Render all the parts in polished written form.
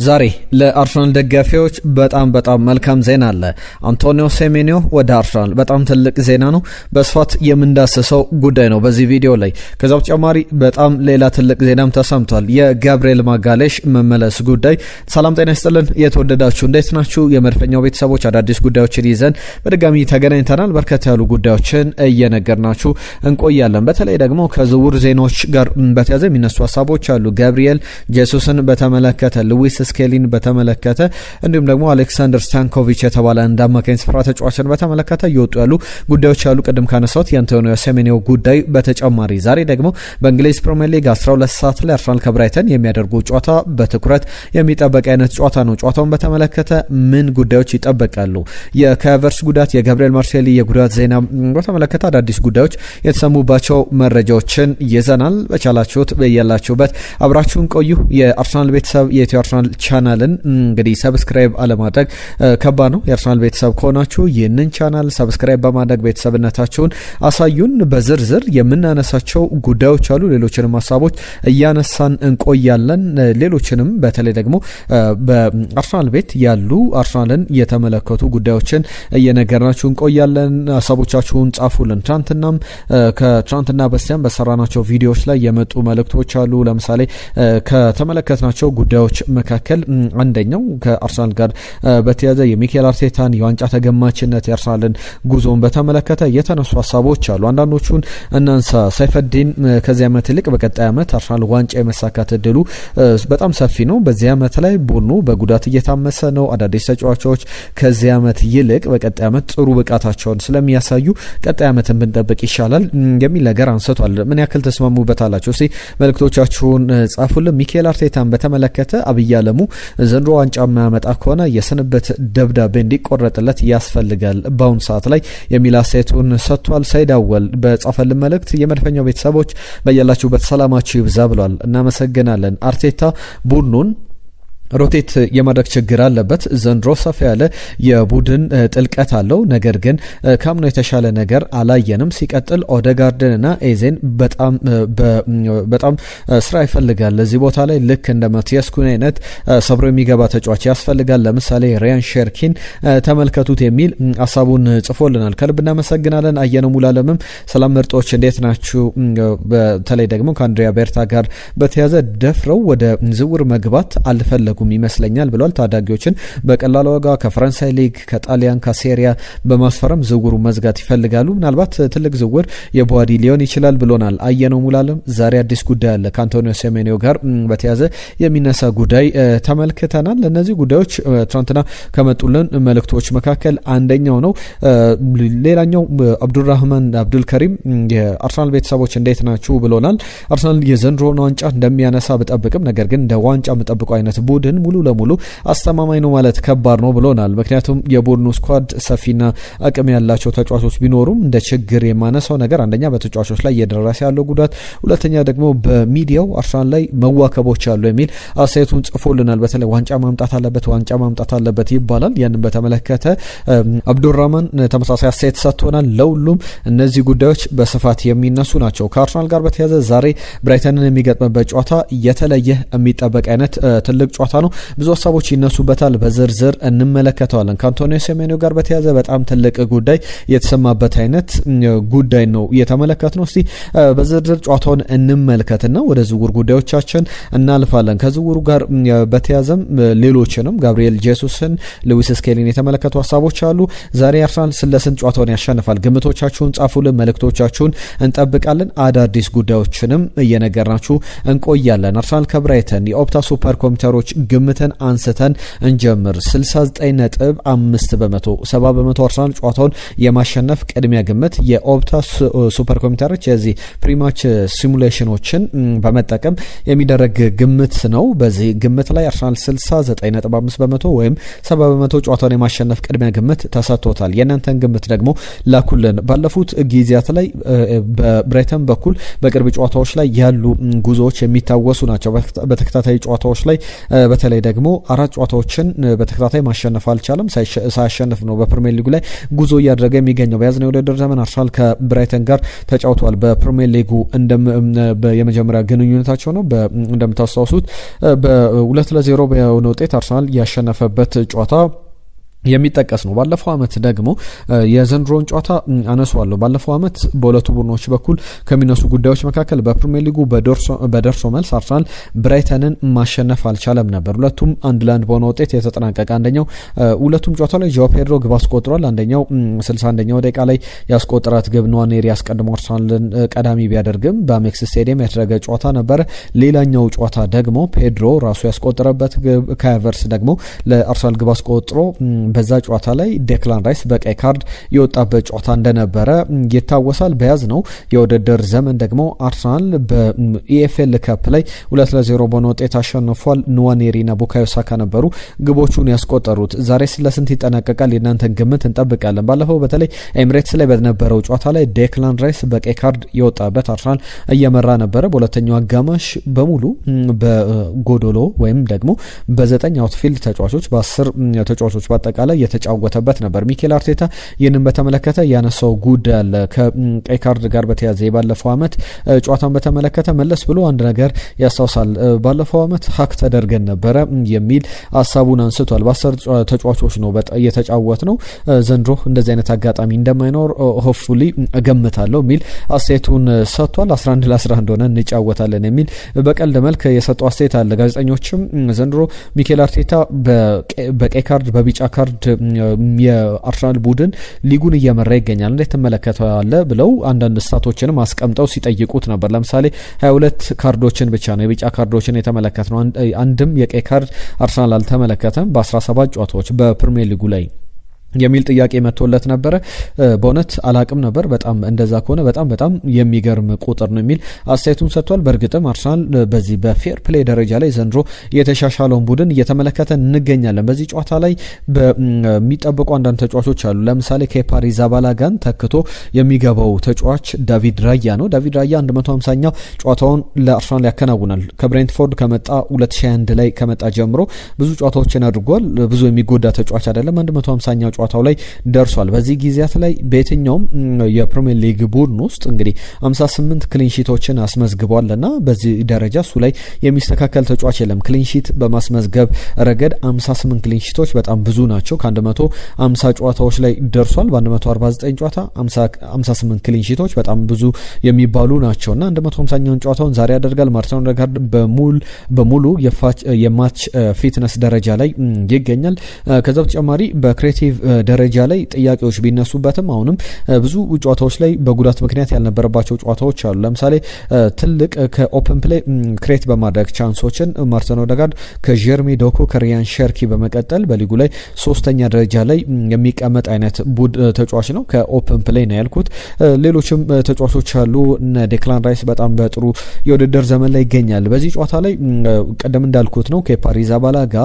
ዛሬ ለአርሰናል ደጋፊዎች በጣም መልካም ዜና አለ። አንቶኒዮ ሴሜንዮ ወደ አርሰናል በጣም ትልቅ ዜና ነው። በስፋት የምንዳስሰው ጉዳይ ነው በዚህ ቪዲዮ ላይ። ከዛ በተጨማሪ በጣም ሌላ ትልቅ ዜናም ተሰምቷል። የጋብሪኤል ማጋሌሽ መመለስ ጉዳይ። ሰላም ጤና ይስጥልን የተወደዳችሁ እንዴት ናችሁ? የመድፈኛው ቤተሰቦች አዳዲስ ጉዳዮችን ይዘን በድጋሚ ተገናኝተናል። በርከት ያሉ ጉዳዮችን እየነገርናችሁ እንቆያለን። በተለይ ደግሞ ከዝውውር ዜናዎች ጋር በተያያዘ የሚነሱ ሀሳቦች አሉ። ጋብሪኤል ጄሱስን በተመለከተ፣ ሉዊስ ስኬሊን በተመለከተ እንዲሁም ደግሞ አሌክሳንደር ስታንኮቪች የተባለ እንዳማካኝ ስፍራ ተጫዋችን በተመለከተ እየወጡ ያሉ ጉዳዮች አሉ። ቅድም ካነሳሁት የአንቶኒዮ ሴሜንዮ ጉዳይ በተጨማሪ ዛሬ ደግሞ በእንግሊዝ ፕሪሚየር ሊግ 12 ሰዓት ላይ አርሰናል ከብራይተን የሚያደርጉ ጨዋታ በትኩረት የሚጠበቅ አይነት ጨዋታ ነው። ጨዋታውን በተመለከተ ምን ጉዳዮች ይጠበቃሉ? የካቨርስ ጉዳት፣ የጋብሪኤል ማርሴሊ የጉዳት ዜና በተመለከተ አዳዲስ ጉዳዮች የተሰሙባቸው መረጃዎችን ይዘናል። በቻላችሁት በያላችሁበት አብራችሁን ቆዩ። የአርሰናል ቤተሰብ የኢትዮ አርሰናል ቻናልን እንግዲህ ሰብስክራይብ አለማድረግ ከባድ ነው። የአርሰናል ቤተሰብ ከሆናችሁ ይህንን ቻናል ሰብስክራይብ በማድረግ ቤተሰብነታችሁን አሳዩን። በዝርዝር የምናነሳቸው ጉዳዮች አሉ። ሌሎችንም ሀሳቦች እያነሳን እንቆያለን። ሌሎችንም በተለይ ደግሞ በአርሰናል ቤት ያሉ አርሰናልን የተመለከቱ ጉዳዮችን እየነገርናችሁ እንቆያለን። ሀሳቦቻችሁን ጻፉልን። ከትናንትና በስቲያም በሰራናቸው ቪዲዮዎች ላይ የመጡ መልእክቶች አሉ። ለምሳሌ ከተመለከትናቸው ጉዳዮች መካከል አንደኛው ከአርሰናል ጋር በተያያዘ የሚኬል አርቴታን የዋንጫ ተገማችነት የአርሰናልን ጉዞን በተመለከተ የተነሱ ሀሳቦች አሉ። አንዳንዶቹን እናንሳ። ሰይፈዲን ከዚህ ዓመት ይልቅ በቀጣይ ዓመት አርሰናል ዋንጫ የመሳካት እድሉ በጣም ሰፊ ነው። በዚህ ዓመት ላይ ቡድኑ በጉዳት እየታመሰ ነው። አዳዲስ ተጫዋቾች ከዚህ ዓመት ይልቅ በቀጣይ ዓመት ጥሩ ብቃታቸውን ስለሚያሳዩ ቀጣይ ዓመትን ብንጠብቅ ይሻላል የሚል ነገር አንስቷል። ምን ያክል ተስማሙበታላችሁ? እስቲ መልእክቶቻችሁን ጻፉልን። ሚኬል አርቴታን በተመለከተ አብይ አለሙ ዘንድሮ ዋንጫ የማያመጣ ከሆነ የስንበት ደብዳቤ እንዲቆረጥለት ያስፈልጋል በአሁኑ ሰዓት ላይ የሚል አስተያየቱን ሰጥቷል። ሰይድ አወል በጻፈልን መልእክት የመድፈኛው ቤተሰቦች በያላችሁበት ሰላማችሁ ይብዛ ብሏል። እናመሰግናለን። አርቴታ ቡድኑን ሮቴት የማድረግ ችግር አለበት። ዘንድሮ ሰፋ ያለ የቡድን ጥልቀት አለው፣ ነገር ግን ካምኖ የተሻለ ነገር አላየንም። ሲቀጥል ኦደጋርድንና ኤዜን በጣም ስራ ይፈልጋል። ለዚህ ቦታ ላይ ልክ እንደ ማቲያስ ኩን አይነት ሰብሮ የሚገባ ተጫዋች ያስፈልጋል። ለምሳሌ ሪያን ሼርኪን ተመልከቱት የሚል ሀሳቡን ጽፎልናል። ከልብ እናመሰግናለን። አየነው ሙላለምም ሰላም ምርጦች እንዴት ናችሁ? በተለይ ደግሞ ከአንድሪያ ቤርታ ጋር በተያዘ ደፍረው ወደ ዝውውር መግባት አልፈለጉም ይመስለኛል ብሏል። ታዳጊዎችን በቀላል ዋጋ ከፈረንሳይ ሊግ፣ ከጣሊያን፣ ከሴሪያ በማስፈረም ዝውውሩ መዝጋት ይፈልጋሉ። ምናልባት ትልቅ ዝውውር የቦዋዲ ሊሆን ይችላል ብሎናል። አየነው ሙላለም ዛሬ አዲስ ጉዳይ አለ ከአንቶኒዮ ሴሜንዮ ጋር በተያዘ የሚነሳ ጉዳይ ተመልክተናል። እነዚህ ጉዳዮች ትናንትና ከመጡልን መልእክቶች መካከል አንደኛው ነው። ሌላኛው አብዱራህማን አብዱልከሪም የአርሰናል ቤተሰቦች እንዴት ናችሁ ብሎናል። አርሰናል የዘንድሮን ዋንጫ እንደሚያነሳ ብጠብቅም ነገር ግን እንደ ዋንጫ የምጠብቀው አይነት ቡድን ሙሉ ለሙሉ አስተማማኝ ነው ማለት ከባድ ነው ብሎናል። ምክንያቱም የቡድኑ ስኳድ ሰፊና አቅም ያላቸው ተጫዋቾች ቢኖሩም እንደ ችግር የማነሳው ነገር አንደኛ በተጫዋቾች ላይ እየደረሰ ያለው ጉዳት፣ ሁለተኛ ደግሞ በሚዲያው አርሰናል ላይ መዋከቦች አሉ የሚል አስተያየቱን ጽፎልናል። በተለይ ዋንጫ ማምጣት አለበት ይባላል። ያንን በተመለከተ አብዱራህማን ተመሳሳይ አስተያየት ሰጥቶናል። ለሁሉም እነዚህ ጉዳዮች በስፋት የሚነሱ ናቸው። ከአርሰናል ጋር በተያያዘ ዛሬ ብራይተንን የሚገጥምበት ጨዋታ የተለየ የሚጠበቅ አይነት ትልቅ ጨዋታ ነው። ብዙ ሀሳቦች ይነሱበታል። በዝርዝር እንመለከተዋለን። ከአንቶኒዮ ሴሜንዮ ጋር በተያያዘ በጣም ትልቅ ጉዳይ የተሰማበት አይነት ጉዳይ ነው የተመለከትነው። እስቲ በዝርዝር ጨዋታውን እንመልከትና ወደ ዝውውር ጉዳዮቻችን እናልፋለን። ከዝውውሩ ጋር በተያያዘም ሌሎችንም ጋብሪኤል ጄሱስን፣ ሉዊስ ስኬሊን የተመለከቱ ሀሳቦች አሉ። ዛሬ አርሰናል ስለስንት ጨዋታውን ያሸንፋል? ግምቶቻችሁን ጻፉልን። መልእክቶቻችሁን እንጠብቃለን። አዳዲስ ጉዳዮችን እየነገርናችሁ እንቆያለን። አርሰናል ከብራይተን የኦፕታ ሱፐር ኮምፒውተሮች ግምትን አንስተን እንጀምር። 69.5 በመቶ 70 በመቶ አርሰናል ጨዋታውን የማሸነፍ ቅድሚያ ግምት የኦፕታ ሱፐር ኮምፒውተሮች የዚህ ፕሪማች ሲሙሌሽኖችን በመጠቀም የሚደረግ ግምት ነው። በዚህ ግምት ላይ አርሰናል 69.5 በመቶ ወይም 70 በመቶ ጨዋታውን የማሸነፍ ቅድሚያ ግምት ተሰጥቶታል። የእናንተን ግምት ደግሞ ላኩልን። ባለፉት ጊዜያት ላይ በብራይተን በኩል በቅርብ ጨዋታዎች ላይ ያሉ ጉዞዎች የሚታወሱ ናቸው። በተከታታይ ጨዋታዎች ላይ በተለይ ደግሞ 4 ጨዋታዎችን በተከታታይ ማሸነፍ አልቻለም። ሳያሸንፍ ነው በፕሪሚየር ሊጉ ላይ ጉዞ እያደረገ የሚገኘው። በያዝነው የውድድር ዘመን አርሰናል ከብራይተን ጋር ተጫውተዋል። በፕሪሚየር ሊጉ የመጀመሪያ ግንኙነታቸው ነው። እንደምታስታውሱት በ2-0 በሆነ ውጤት አርሰናል ያሸነፈበት ጨዋታ የሚጠቀስ ነው። ባለፈው አመት ደግሞ የዘንድሮን ጨዋታ አነሳዋለሁ። ባለፈው አመት በሁለቱ ቡድኖች በኩል ከሚነሱ ጉዳዮች መካከል በፕሪሚየር ሊጉ በደርሶ መልስ አርሰናል ብራይተንን ማሸነፍ አልቻለም ነበር። ሁለቱም 1-1 በሆነ ውጤት የተጠናቀቀ። አንደኛው ሁለቱም ጨዋታ ላይ ጆ ፔድሮ ግብ አስቆጥሯል። አንደኛው 61ኛው ደቂቃ ላይ ያስቆጠራት ግብ ንዋኔሪ አስቀድሞ አርሰናልን ቀዳሚ ቢያደርግም በአሜክስ ስቴዲየም ያደረገ ጨዋታ ነበረ። ሌላኛው ጨዋታ ደግሞ ፔድሮ ራሱ ያስቆጠረበት ግብ ካቨርስ ደግሞ ለአርሰናል ግብ አስቆጥሮ በዛ ጨዋታ ላይ ዴክላን ራይስ በቀይ ካርድ የወጣበት ጨዋታ እንደነበረ ይታወሳል። በያዝ ነው የውድድር ዘመን ደግሞ አርሰናል በኢኤፍኤል ካፕ ላይ 2-0 በሆነ ውጤት አሸንፏል። ንዋኔሪና ቡካዮ ሳካ ነበሩ ግቦቹን ያስቆጠሩት። ዛሬ ስለስንት ይጠናቀቃል? የእናንተን ግምት እንጠብቃለን። ባለፈው በተለይ ኤምሬትስ ላይ በነበረው ጨዋታ ላይ ዴክላን ራይስ በቀይ ካርድ የወጣበት አርሰናል እየመራ ነበረ። በሁለተኛው አጋማሽ በሙሉ በጎዶሎ ወይም ደግሞ በ9 አውትፊልድ ተጫዋቾች በ10 ተጫዋቾች በአጠቃላይ የተጫወተበት ነበር። ሚኬል አርቴታ ይህንን በተመለከተ ያነሳው ጉዳይ አለ። ከቀይ ካርድ ጋር በተያያዘ የባለፈው አመት ጨዋታን በተመለከተ መለስ ብሎ አንድ ነገር ያስታውሳል። ባለፈው አመት ሀክ ተደርገን ነበረ የሚል ሀሳቡን አንስቷል። በ10 ተጫዋቾች ነው የተጫወት ነው። ዘንድሮ እንደዚህ አይነት አጋጣሚ እንደማይኖር ሆፕፉሊ እገምታለሁ የሚል አስተያየቱን ሰጥቷል። 11-11 ሆነ እንጫወታለን የሚል በቀልድ መልክ የሰጠው አስተያየት አለ። ጋዜጠኞችም ዘንድሮ ሚኬል አርቴታ በቀይ ካርድ በቢጫ ካርድ የአርሰናል ቡድን ሊጉን እየመራ ይገኛል፣ እንዴት ተመለከተዋለህ ብለው አንዳንድ ስታቶችንም አስቀምጠው ሲጠይቁት ነበር። ለምሳሌ 22 ካርዶችን ብቻ ነው የቢጫ ካርዶችን የተመለከት ነው። አንድም የቀይ ካርድ አርሰናል አልተመለከተም በ17 ጨዋታዎች በፕሪሚየር ሊጉ ላይ የሚል ጥያቄ መጥቶለት ነበረ። በእውነት አላቅም ነበር። በጣም እንደዛ ከሆነ በጣም የሚገርም ቁጥር ነው የሚል አስተያየቱን ሰጥቷል። በእርግጥም አርሰናል በዚህ በፌር ፕሌይ ደረጃ ላይ ዘንድሮ የተሻሻለውን ቡድን እየተመለከተ እንገኛለን። በዚህ ጨዋታ ላይ በሚጠበቁ አንዳንድ ተጫዋቾች አሉ። ለምሳሌ ኬፓ አሪዛባላጋን ተክቶ የሚገባው ተጫዋች ዳቪድ ራያ ነው። ዳቪድ ራያ 150ኛው ጨዋታውን ለአርሰናል ያከናውናል። ከብሬንትፎርድ ከመጣ 2021 ላይ ከመጣ ጀምሮ ብዙ ጨዋታዎችን አድርጓል። ብዙ የሚጎዳ ተጫዋች አይደለም። 150ኛው ጨዋታው ላይ ደርሷል። በዚህ ጊዜያት ላይ በየትኛውም የፕሪሚየር ሊግ ቡድን ውስጥ እንግዲህ 58 ክሊንሺቶችን አስመዝግቧልና በዚህ ደረጃ እሱ ላይ የሚስተካከል ተጫዋች የለም። ክሊንሺት በማስመዝገብ ረገድ 58 ክሊንሺቶች በጣም ብዙ ናቸው። ከ150 ጨዋታዎች ላይ ደርሷል። በ149 ጨዋታ 58 ክሊንሺቶች በጣም ብዙ የሚባሉ ናቸውና 150ኛውን ጨዋታውን ዛሬ ያደርጋል። ማርቲን ኦዴጋርድ በሙሉ የማች ፊትነስ ደረጃ ላይ ይገኛል። ከዛ በተጨማሪ በክሬቲቭ ደረጃ ላይ ጥያቄዎች ቢነሱበትም አሁንም ብዙ ጨዋታዎች ላይ በጉዳት ምክንያት ያልነበረባቸው ጨዋታዎች አሉ። ለምሳሌ ትልቅ ከኦፕን ፕሌይ ክሬት በማድረግ ቻንሶችን ማርቲን ኦዴጋርድ ከጀርሚ ዶኩ ከሪያን ሸርኪ በመቀጠል በሊጉ ላይ 3ኛ ደረጃ ላይ የሚቀመጥ አይነት ተጫዋች ነው። ከኦፕን ፕሌይ ነው ያልኩት። ሌሎችም ተጫዋቾች አሉ። ዴክላን ራይስ በጣም በጥሩ የውድድር ዘመን ላይ ይገኛል። በዚህ ጨዋታ ላይ ቀደም እንዳልኩት ነው ኬፓ አሪዛባላጋ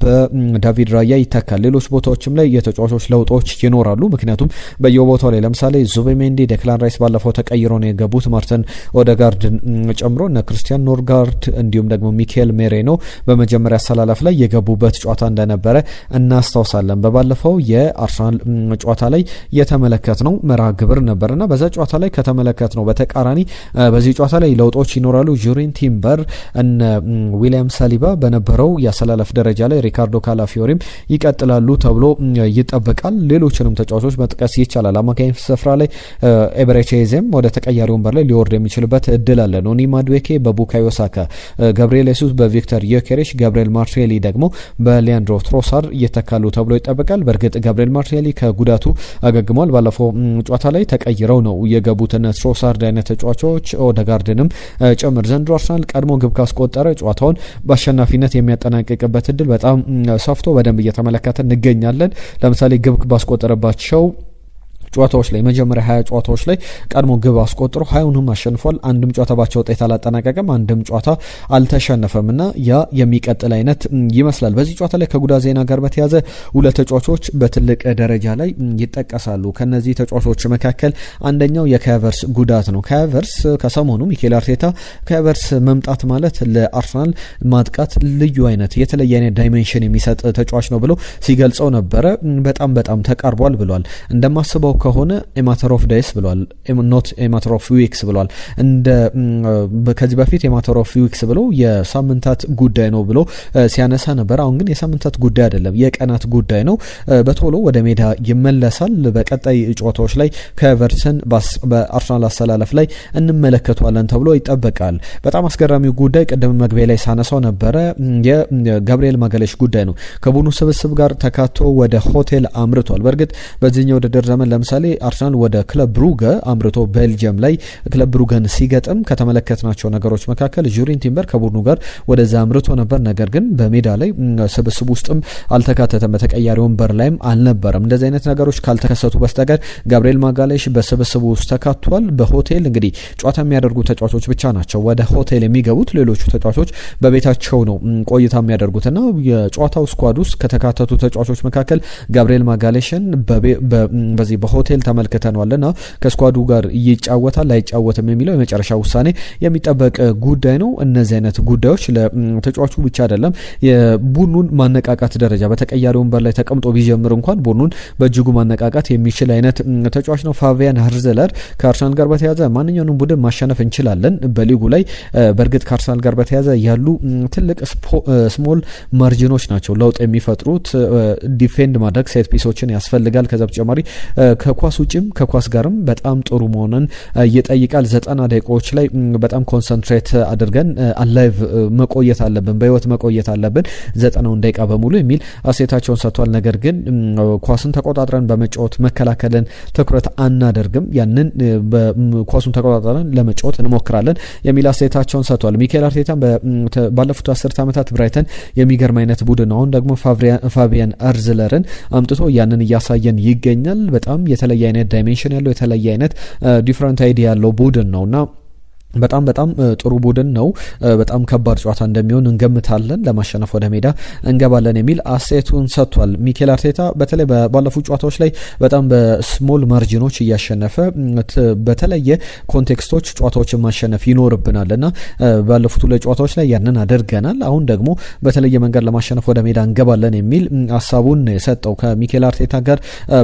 በዳቪድ ራያ ይተካል። ሌሎች ቦታዎችም ላይ የተጫዋቾች ለውጦች ይኖራሉ። ምክንያቱም በየቦታው ላይ ለምሳሌ ዙቤሜንዲ፣ ዴክላን ራይስ ባለፈው ተቀይሮ ነው የገቡት። ማርቲን ኦዴጋርድን ጨምሮ እነ ክርስቲያን ኖርጋርድ እንዲሁም ደግሞ ሚካኤል ሜሬኖ በመጀመሪያ አሰላለፍ ላይ የገቡበት ጨዋታ እንደነበረ እናስታውሳለን። በባለፈው የአርሰናል ጨዋታ ላይ የተመለከትነው መርሃ ግብር ነበርና በዛ ጨዋታ ላይ ከተመለከትነው በተቃራኒ በዚህ ጨዋታ ላይ ለውጦች ይኖራሉ። ጁሪን ቲምበር እነ ዊሊያም ሳሊባ በነበረው የአሰላለፍ ደረጃ ላይ ሪካርዶ ካላፊዮሪም ይቀጥላሉ ተብሎ ይጠበቃል። ሌሎችንም ተጫዋቾች መጥቀስ ይቻላል። አማካኝ ስፍራ ላይ ኤበሬቼዜም ወደ ተቀያሪ ወንበር ላይ ሊወርድ የሚችልበት እድል አለ። ኖኒ ማድዌኬ በቡካዮ ሳካ፣ ገብርኤል ሱስ በቪክተር ዮኬሬሽ፣ ገብርኤል ማርቲኔሊ ደግሞ በሊያንድሮ ትሮሳር እየተካሉ ተብሎ ይጠበቃል። በእርግጥ ገብርኤል ማርቲኔሊ ከጉዳቱ አገግሟል። ባለፈው ጨዋታ ላይ ተቀይረው ነው የገቡትን ትሮሳርድ አይነት ተጫዋቾች ኦዴጋርድንም ጭምር። ዘንድሮ አርሰናል ቀድሞ ግብ ካስቆጠረ ጨዋታውን በአሸናፊነት የሚያጠናቅቅበት እድል በጣም ሰፍቶ በደንብ እየተመለከተ እንገኛለን። ለምሳሌ ግብ ባስቆጠረባቸው ጨዋታዎች ላይ መጀመሪያ 20 ጨዋታዎች ላይ ቀድሞ ግብ አስቆጥሮ 20ንም አሸንፏል። አንድም ጨዋታ ባቻ ውጤት አላጠናቀቀም፣ አንድም ጨዋታ አልተሸነፈምና ያ የሚቀጥል አይነት ይመስላል። በዚህ ጨዋታ ላይ ከጉዳት ዜና ጋር በተያያዘ ሁለት ተጫዋቾች በትልቅ ደረጃ ላይ ይጠቀሳሉ። ከነዚህ ተጫዋቾች መካከል አንደኛው የካቨርስ ጉዳት ነው። ካቨርስ ከሰሞኑ ሚኬል አርቴታ ካቨርስ መምጣት ማለት ለአርሰናል ማጥቃት ልዩ አይነት የተለየ አይነት ዳይሜንሽን የሚሰጥ ተጫዋች ነው ብሎ ሲገልጸው ነበረ። በጣም ተቃርቧል ብሏል። እንደማስበው ከሆነ ኤማተር ኦፍ ዴይስ ብሏል፣ ኖት ኤማተር ኦፍ ዊክስ ብሏል። ከዚህ በፊት ኤማተር ኦፍ ዊክስ ብሎ የሳምንታት ጉዳይ ነው ብሎ ሲያነሳ ነበር። አሁን ግን የሳምንታት ጉዳይ አይደለም፣ የቀናት ጉዳይ ነው። በቶሎ ወደ ሜዳ ይመለሳል። በቀጣይ ጨዋታዎች ላይ ከኤቨርተን በአርሰናል አሰላለፍ ላይ እንመለከተዋለን ተብሎ ይጠበቃል። በጣም አስገራሚው ጉዳይ ቅድም መግቢያ ላይ ሳነሳው ነበረ፣ የጋብሪኤል ማጋሌሽ ጉዳይ ነው። ከቡድኑ ስብስብ ጋር ተካቶ ወደ ሆቴል አምርቷል። በእርግጥ በዚህኛው ውድድር ዘመን ለምሳሌ አርሰናል ወደ ክለብ ብሩገ አምርቶ ቤልጅየም ላይ ክለብ ብሩገን ሲገጥም ከተመለከትናቸው ነገሮች መካከል ጁሪን ቲምበር ከቡድኑ ጋር ወደዛ አምርቶ ነበር። ነገር ግን በሜዳ ላይ ስብስብ ውስጥም አልተካተተም፣ በተቀያሪ ወንበር ላይም አልነበረም። እንደዚህ አይነት ነገሮች ካልተከሰቱ በስተቀር ጋብሪኤል ማጋሌሽ በስብስቡ ውስጥ ተካቷል። በሆቴል እንግዲህ ጨዋታ የሚያደርጉ ተጫዋቾች ብቻ ናቸው ወደ ሆቴል የሚገቡት። ሌሎቹ ተጫዋቾች በቤታቸው ነው ቆይታ የሚያደርጉትና የጨዋታው ስኳድ ውስጥ ከተካተቱ ተጫዋቾች መካከል ጋብሪኤል ማጋሌሽን በዚህ በሆቴል ተመልክተናልና ከስኳዱ ጋር ይጫወታል አይጫወትም የሚለው የመጨረሻ ውሳኔ የሚጠበቅ ጉዳይ ነው። እነዚህ አይነት ጉዳዮች ለተጫዋቹ ብቻ አይደለም፣ የቡድኑን ማነቃቃት ደረጃ በተቀያሪ ወንበር ላይ ተቀምጦ ቢጀምር እንኳን ቡድኑን በእጅጉ ማነቃቃት የሚችል አይነት ተጫዋች ነው። ፋቢያን ሃርዘለር ከአርሰናል ጋር በተያያዘ ማንኛውንም ቡድን ማሸነፍ እንችላለን በሊጉ ላይ። በእርግጥ ከአርሰናል ጋር በተያያዘ ያሉ ትልቅ ስሞል ማርጂኖች ናቸው ለውጥ የሚፈጥሩት። ዲፌንድ ማድረግ ሴት ፒሶችን ያስፈልጋል። ከዛ በተጨማሪ ከኳስ ውጭም ከኳስ ጋርም በጣም ጥሩ መሆንን ይጠይቃል። 90 ደቂቃዎች ላይ በጣም ኮንሰንትሬት አድርገን አላይቭ መቆየት አለብን፣ በህይወት መቆየት አለብን 90 ደቂቃ በሙሉ የሚል አስተያየታቸውን ሰጥቷል። ነገር ግን ኳስን ተቆጣጥረን በመጫወት መከላከልን ትኩረት አናደርግም፣ ያንን ኳሱን ተቆጣጥረን ለመጫወት እንሞክራለን የሚል አስተያየታቸውን ሰጥቷል። ሚኬል አርቴታ ባለፉት 10 ዓመታት ብራይተን የሚገርም አይነት ቡድን ነው። አሁን ደግሞ ፋቢያን ሃርዘለርን አምጥቶ ያንን እያሳየን ይገኛል። በጣም የተለየ አይነት ዳይሜንሽን ያለው የተለየ አይነት ዲፍረንት አይዲያ ያለው ቡድን ነውና በጣም ጥሩ ቡድን ነው። በጣም ከባድ ጨዋታ እንደሚሆን እንገምታለን፣ ለማሸነፍ ወደ ሜዳ እንገባለን የሚል አስተያየቱን ሰጥቷል። ሚኬል አርቴታ በተለይ ባለፉት ጨዋታዎች ላይ በጣም በስሞል ማርጂኖች እያሸነፈ በተለየ ኮንቴክስቶች ጨዋታዎችን ማሸነፍ ይኖርብናልና ባለፉት ሁለት ጨዋታዎች ላይ ያንን አድርገናል። አሁን ደግሞ በተለየ መንገድ ለማሸነፍ ወደ ሜዳ እንገባለን የሚል ሀሳቡን የሰጠው ከሚኬል አርቴታ ጋር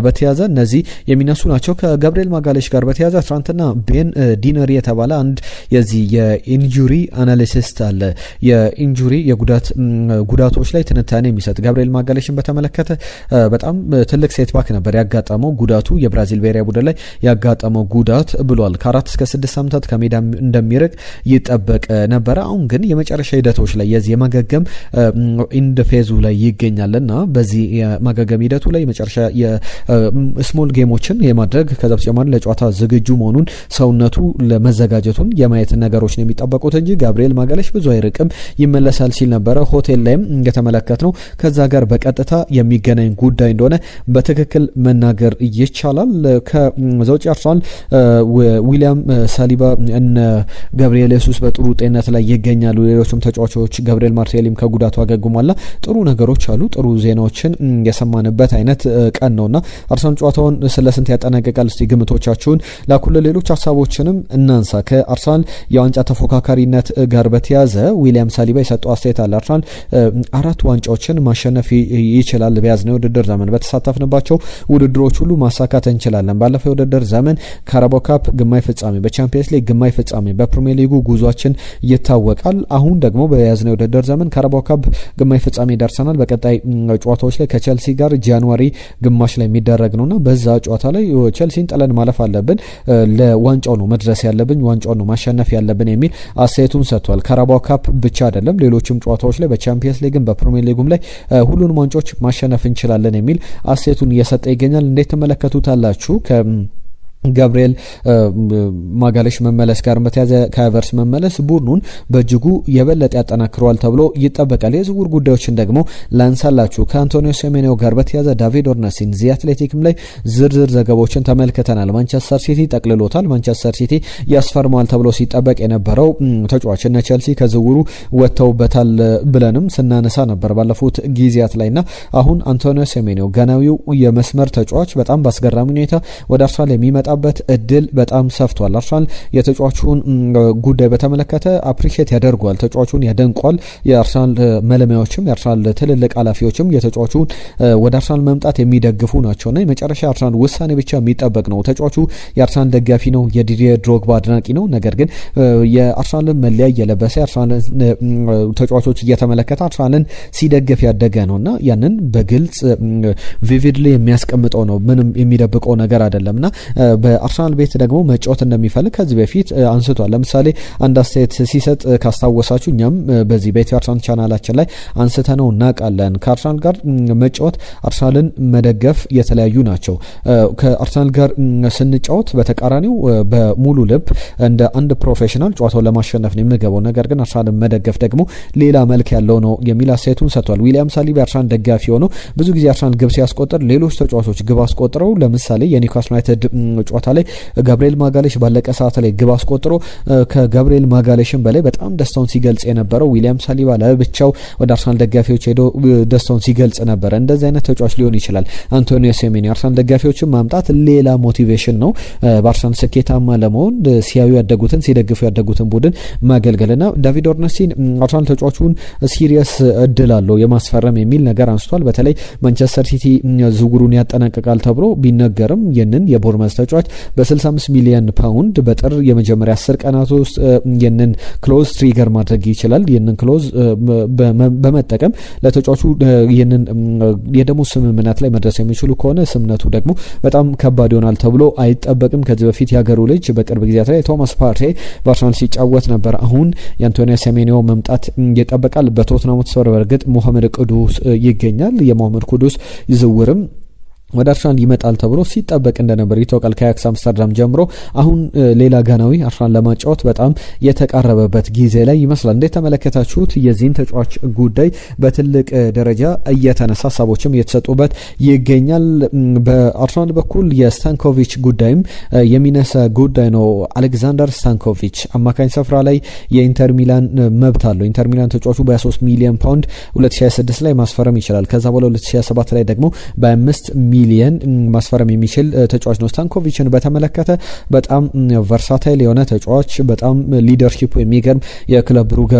በተያያዘ እነዚህ የሚነሱ ናቸው። ከጋብሪኤል ማጋሌሽ ጋር በተያያዘ ትናንትና ቤን ዲነሪ የተባለ አንድ የዚህ የኢንጁሪ አናሊሲስት አለ። የኢንጁሪ ጉዳቶች ላይ ትንታኔ የሚሰጥ ጋብሪኤል ማጋሌሽን በተመለከተ በጣም ትልቅ ሴትባክ ነበር ያጋጠመው ጉዳቱ፣ የብራዚል ብሔራዊ ቡድን ላይ ያጋጠመው ጉዳት ብሏል። ከ4 እስከ 6 ዓመታት ከሜዳ እንደሚርቅ ይጠበቅ ነበረ። አሁን ግን የመጨረሻ ሂደቶች ላይ የዚህ የማገገም ኢንድ ፌዙ ላይ ይገኛልና በዚህ የማገገም ሂደቱ ላይ የመጨረሻ የስሞል ጌሞችን የማድረግ ከዛ በተጨማሪ ለጨዋታ ዝግጁ መሆኑን ሰውነቱ ለመዘጋጀቱን የማየት ነገሮች ነው የሚጠበቁት እንጂ ጋብሪኤል ማጋሌሽ ብዙ አይርቅም ይመለሳል ሲል ነበረ። ሆቴል ላይም እንደተመለከት ነው ከዛ ጋር በቀጥታ የሚገናኝ ጉዳይ እንደሆነ በትክክል መናገር ይቻላል። ከዛ ውጭ አርሰናል ዊሊያም ሳሊባ እነ ጋብሪኤል ሱስ በጥሩ ጤንነት ላይ ይገኛሉ። ሌሎችም ተጫዋቾች ጋብሪኤል ማርቴሊም ከጉዳቱ አገግሟል። ጥሩ ነገሮች አሉ። ጥሩ ዜናዎችን የሰማንበት አይነት ቀን ነውና አርሰናል ጨዋታውን ስለስንት ያጠናቀቃል እስቲ ግምቶቻችሁን ላኩል። ሌሎች ሀሳቦችንም እናንሳ። ከአርሰናል የዋንጫ ተፎካካሪነት ጋር በተያዘ ዊሊያም ሳሊባ የሰጠው አስተያየት አለ። አርሰናል 4 ዋንጫዎችን ማሸነፍ ይችላል። በያዝነው ውድድር ዘመን በተሳተፍንባቸው ውድድሮች ሁሉ ማሳካት እንችላለን። ባለፈው ውድድር ዘመን ካራባኦ ካፕ ግማሽ ፍጻሜ፣ በቻምፒየንስ ሊግ ግማሽ ፍጻሜ፣ በፕሪሚየር ሊጉ ጉዟችን ይታወቃል። አሁን ደግሞ በያዝነው ውድድር ዘመን ካራባኦ ካፕ ግማሽ ፍጻሜ ደርሰናል። በቀጣይ ጨዋታዎች ላይ ከቼልሲ ጋር ጃንዋሪ ግማሽ ላይ የሚደረግ ነውና በዛ ጨዋታ ላይ ቼልሲን ጥለን ማለፍ አለብን። ለዋንጫው ነው መድረስ ያለብን፣ ዋንጫው ነው ማሸነፍ ያለብን የሚል አስተያየቱን ሰጥቷል። ካራባኦ ካፕ ብቻ አይደለም ሌሎችም ጨዋታዎች ላይ በቻምፒየንስ ሊግም በፕሪሚየር ሊጉም ላይ ሁሉንም ዋንጫዎች ማሸነፍ እንችላለን የሚል አስተያየቱን እየሰጠ ይገኛል። እንዴት ተመለከቱታላችሁ? ገብርኤል ማጋሌሽ መመለስ ጋር በተያዘ ከሀቨርትዝ መመለስ ቡድኑን በእጅጉ የበለጠ ያጠናክረዋል ተብሎ ይጠበቃል። የዝውውር ጉዳዮችን ደግሞ ላንሳላችሁ። ከአንቶኒዮ ሴሜኒዮ ጋር በተያዘ ዳቪድ ኦርነስቲን ዚ አትሌቲክም ላይ ዝርዝር ዘገባዎችን ተመልክተናል። ማንቸስተር ሲቲ ጠቅልሎታል። ማንቸስተር ሲቲ ያስፈርመዋል ተብሎ ሲጠበቅ የነበረው ተጫዋች እነ ቼልሲ ከዝውውሩ ወጥተውበታል ብለንም ስናነሳ ነበር ባለፉት ጊዜያት ላይና አሁን አንቶኒዮ ሴሜኒዮ ገናዊው የመስመር ተጫዋች በጣም በአስገራሚ ሁኔታ ወደ አርሰናል የሚመጣ በት እድል በጣም ሰፍቷል። አርሰናል የተጫዋቹን ጉዳይ በተመለከተ አፕሪሺየት ያደርጓል፣ ተጫዋቹን ያደንቋል። የአርሰናል መለማዮችም የአርሰናል ትልልቅ ኃላፊዎችም የተጫዋቹን ወደ አርሰናል መምጣት የሚደግፉ ናቸውና የመጨረሻ አርሰናል ውሳኔ ብቻ የሚጠበቅ ነው። ተጫዋቹ የአርሰናል ደጋፊ ነው፣ የዲዲዬር ድሮግባ አድናቂ ነው። ነገር ግን የአርሰናልን መለያ እየለበሰ የአርሰናል ተጫዋቾች እየተመለከተ አርሰናልን ሲደግፍ ያደገ ነውና ያንን በግልጽ ቪቪድሊ የሚያስቀምጠው ነው። ምንም የሚደብቀው ነገር አይደለምና በአርሰናል ቤት ደግሞ መጫወት እንደሚፈልግ ከዚህ በፊት አንስቷል። ለምሳሌ አንድ አስተያየት ሲሰጥ ካስታወሳችሁ እኛም በዚህ በኢትዮ አርሰናል ቻናላችን ላይ አንስተነው እናውቃለን። ከአርሰናል ጋር መጫወት አርሰናልን መደገፍ የተለያዩ ናቸው። ከአርሰናል ጋር ስንጫወት በተቃራኒው በሙሉ ልብ እንደ አንድ ፕሮፌሽናል ጨዋታውን ለማሸነፍ ነው የምገባው። ነገር ግን አርሰናልን መደገፍ ደግሞ ሌላ መልክ ያለው ነው የሚል አስተያየቱን ሰጥቷል። ዊሊያም ሳሊባ አርሰናል ደጋፊ ሆነው ብዙ ጊዜ አርሰናል ግብ ሲያስቆጥር ሌሎች ተጫዋቾች ግብ አስቆጥረው ለምሳሌ የኒውካስል ዩናይትድ ጨዋታ ላይ ጋብሪኤል ማጋሌሽ ባለቀ ሰዓት ላይ ግብ አስቆጥሮ ከጋብሪኤል ማጋሌሽን በላይ በጣም ደስታውን ሲገልጽ የነበረው ዊሊያም ሳሊባ ለብቻው ወደ አርሰናል ደጋፊዎች ሄዶ ደስታውን ሲገልጽ ነበር። እንደዚህ አይነት ተጫዋች ሊሆን ይችላል አንቶኒዮ ሴሜኒዮ። አርሰናል ደጋፊዎችን ማምጣት ሌላ ሞቲቬሽን ነው። በአርሰናል ስኬታማ ለመሆን ሲያዩ ያደጉትን ሲደግፉ ያደጉትን ቡድን ማገልገልና ዳቪድ ኦርነስቲን አርሰናል ተጫዋቹን ሲሪየስ እድል አለው የማስፈረም የሚል ነገር አንስቷል። በተለይ ማንቸስተር ሲቲ ዝውውሩን ያጠናቅቃል ተብሎ ቢነገርም ይህንን የቦርመዝ ተጫዋች በ65 ሚሊዮን ፓውንድ በጥር የመጀመሪያ 10 ቀናት ውስጥ ይህንን ክሎዝ ትሪገር ማድረግ ይችላል። ይህንን ክሎዝ በመጠቀም ለተጫዋቹ ይህንን የደሞዝ ስምምነት ላይ መድረስ የሚችሉ ከሆነ ስምነቱ ደግሞ በጣም ከባድ ይሆናል ተብሎ አይጠበቅም። ከዚህ በፊት የሀገሩ ልጅ በቅርብ ጊዜያት ላይ ቶማስ ፓርቴ በአርሰናል ሲጫወት ነበር። አሁን የአንቶኒዮ ሴሜኒዮ መምጣት ይጠበቃል። በቶትናም ሆትስፐር በእርግጥ ሞሐመድ ቅዱስ ይገኛል። የሞሐመድ ቅዱስ ዝውውርም ወደ አርሰናል ይመጣል ተብሎ ሲጠበቅ እንደነበር ይታወቃል። ከአያክስ አምስተርዳም ጀምሮ አሁን ሌላ ጋናዊ አርሰናል ለማጫወት በጣም የተቃረበበት ጊዜ ላይ ይመስላል። እንዴት ተመለከታችሁት? የዚህን ተጫዋች ጉዳይ በትልቅ ደረጃ እየተነሳ ሀሳቦችም እየተሰጡበት ይገኛል። በአርሰናል በኩል የስታንኮቪች ጉዳይም የሚነሳ ጉዳይ ነው። አሌክዛንደር ስታንኮቪች አማካኝ ስፍራ ላይ የኢንተር ሚላን መብት አለው። ኢንተር ሚላን ተጫዋቹ በ23 ሚሊዮን ፓውንድ 2026 ላይ ማስፈረም ይችላል። ከዛ በኋላ 2027 ላይ ደግሞ በ5 ሚሊየን ማስፈረም የሚችል ተጫዋች ነው። ስታንኮቪችን በተመለከተ በጣም ቨርሳታይል የሆነ ተጫዋች፣ በጣም ሊደርሺፕ የሚገርም የክለብ ብሩገ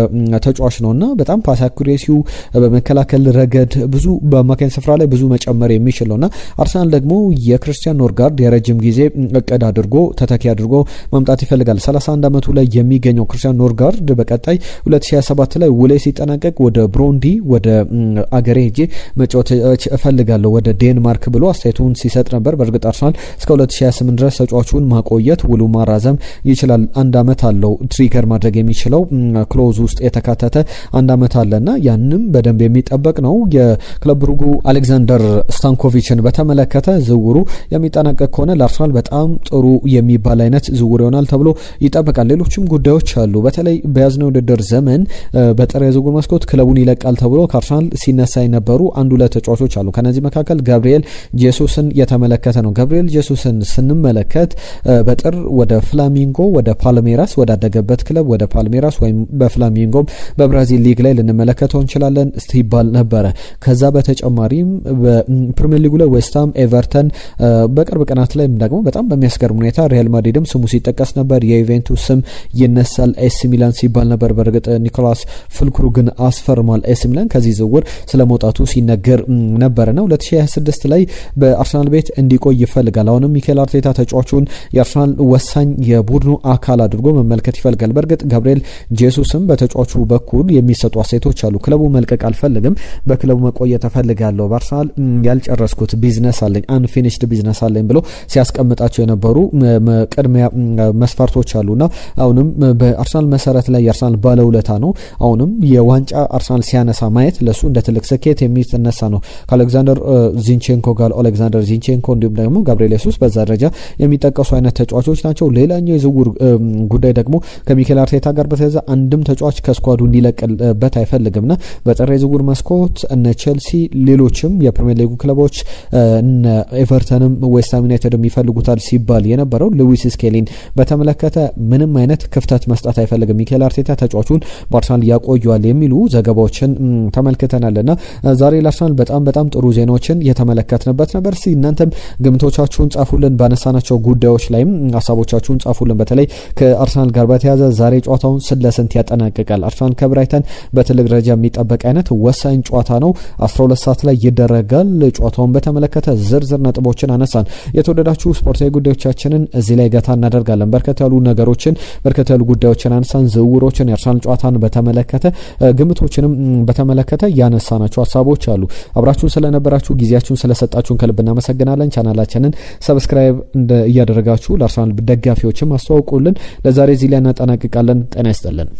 ተጫዋች ነውና በጣም ፓስ አኩሬሲው በመከላከል ረገድ ብዙ በአማካኝ ስፍራ ላይ ብዙ መጨመር የሚችል ነውና አርሰናል ደግሞ የክርስቲያን ኖርጋርድ የረጅም ጊዜ እቅድ አድርጎ ተተኪ አድርጎ ማምጣት ይፈልጋል። 31 ዓመቱ ላይ የሚገኘው ክርስቲያን ኖርጋርድ በቀጣይ 2027 ላይ ውሌ ሲጠናቀቅ ወደ ብሮንዲ ወደ አገሬ ሄጄ መጫወት እፈልጋለሁ ወደ ዴንማርክ ብሎ አስተያየቱን ሲሰጥ ነበር። በእርግጥ አርሰናል እስከ 2028 ድረስ ተጫዋቹን ማቆየት ውሉ ማራዘም ይችላል። አንድ አመት አለው ትሪገር ማድረግ የሚችለው ክሎዝ ውስጥ የተካተተ አንድ አመት አለና ያንም በደንብ የሚጠበቅ ነው። የክለብ ብሩጉ አሌክዛንደር ስታንኮቪችን በተመለከተ ዝውውሩ የሚጠናቀቅ ከሆነ ለአርሰናል በጣም ጥሩ የሚባል አይነት ዝውውር ይሆናል ተብሎ ይጠበቃል። ሌሎችም ጉዳዮች አሉ። በተለይ በያዝነው ውድድር ዘመን በጥር የዝውውር መስኮት ክለቡን ይለቃል ተብሎ ከአርሰናል ሲነሳ የነበሩ አንድ ሁለት ተጫዋቾች አሉ። ከነዚህ መካከል ጋብሪኤል ጄሱስን የተመለከተ ነው። ጋብሪኤል ጄሱስን ስንመለከት በጥር ወደ ፍላሚንጎ ወደ ፓልሜራስ ወዳደገበት ክለብ ወደ ፓልሜራስ ወይም በፍላሚንጎም በብራዚል ሊግ ላይ ልንመለከተው እንችላለን ይባል ነበረ። ከዛ በተጨማሪም በፕሪሚየር ሊጉ ላይ ዌስትሃም፣ ኤቨርተን በቅርብ ቀናት ላይ ደግሞ በጣም በሚያስገርም ሁኔታ ሪያል ማድሪድም ስሙ ሲጠቀስ ነበር። የዩቬንቱስ ስም ይነሳል። ኤሲ ሚላን ሲባል ነበር። በእርግጥ ኒኮላስ ፍልክሩግን አስፈርሟል ኤሲ ሚላን። ከዚህ ዝውውር ስለመውጣቱ ሲነገር ነበርና 2026 ላይ በአርሰናል ቤት እንዲቆይ ይፈልጋል። አሁንም ሚኬል አርቴታ ተጫዋቹን የአርሰናል ወሳኝ የቡድኑ አካል አድርጎ መመልከት ይፈልጋል። በእርግጥ ጋብሪኤል ጄሱስም በተጫዋቹ በኩል የሚሰጡ አስተያየቶች አሉ። ክለቡ መልቀቅ አልፈልግም፣ በክለቡ መቆየት እፈልጋለሁ፣ በአርሰናል ያልጨረስኩት ቢዝነስ አለኝ፣ አንፊኒሽድ ቢዝነስ አለኝ ብሎ ሲያስቀምጣቸው የነበሩ ቅድሚያ መስፈርቶች አሉና አሁንም በአርሰናል መሰረት ላይ የአርሰናል ባለውለታ ነው። አሁንም የዋንጫ አርሰናል ሲያነሳ ማየት ለሱ እንደ ትልቅ ስኬት የሚነሳ ነው። ከአሌክዛንደር ዚንቼንኮ ጋር ኦሌክዛንደር ዚንቼንኮ እንዲሁም ደግሞ ጋብሪኤል ሱስ በዛ ደረጃ የሚጠቀሱ አይነት ተጫዋቾች ናቸው። ሌላኛው የዝውውር ጉዳይ ደግሞ ከሚኬል አርቴታ ጋር በተያያዘ አንድም ተጫዋች ከስኳዱ እንዲለቅበት አይፈልግምና በጥር የዝውውር መስኮት እነ ቼልሲ ሌሎችም የፕሪሚየር ሊጉ ክለቦች እነ ኤቨርተንም ዌስትሃም ዩናይትድም ይፈልጉታል ሲባል የነበረው ሉዊስ ስኬሊን በተመለከተ ምንም አይነት ክፍተት መስጠት አይፈልግም ሚኬል አርቴታ ተጫዋቹን በአርሰናል ያቆየዋል የሚሉ ዘገባዎችን ተመልክተናልና ዛሬ ለአርሰናል በጣም ጥሩ ዜናዎችን የተመለከትንበት ነበር። እናንተም ግምቶቻችሁን ጻፉልን። ባነሳናቸው ጉዳዮች ላይም ሀሳቦቻችሁን ጻፉልን። በተለይ ከአርሰናል ጋር በተያያዘ ዛሬ ጨዋታውን ስለስንት ያጠናቅቃል? አርሰናል ከብራይተን በትልቅ ደረጃ የሚጠበቅ አይነት ወሳኝ ጨዋታ ነው። 12 ሰዓት ላይ ይደረጋል። ጨዋታውን በተመለከተ ዝርዝር ነጥቦችን አነሳን። የተወደዳችሁ ስፖርታዊ ጉዳዮቻችንን እዚህ ላይ ገታ እናደርጋለን። በርከት ያሉ ነገሮችን በርከት ያሉ ጉዳዮችን አነሳን። ዝውውሮችን፣ የአርሰናል ጨዋታን በተመለከተ ግምቶችንም በተመለከተ ያነሳናቸው ሀሳቦች አሉ። አብራችሁን ስለነበራችሁ ጊዜያችሁን ስለሰጣችሁን ከልብ እናመሰግናለን። ቻናላችንን ሰብስክራይብ እያደረጋችሁ ለአርሰናል ደጋፊዎችም አስተዋውቁልን። ለዛሬ እዚህ ላይ እናጠናቅቃለን። ጤና ይስጥልን።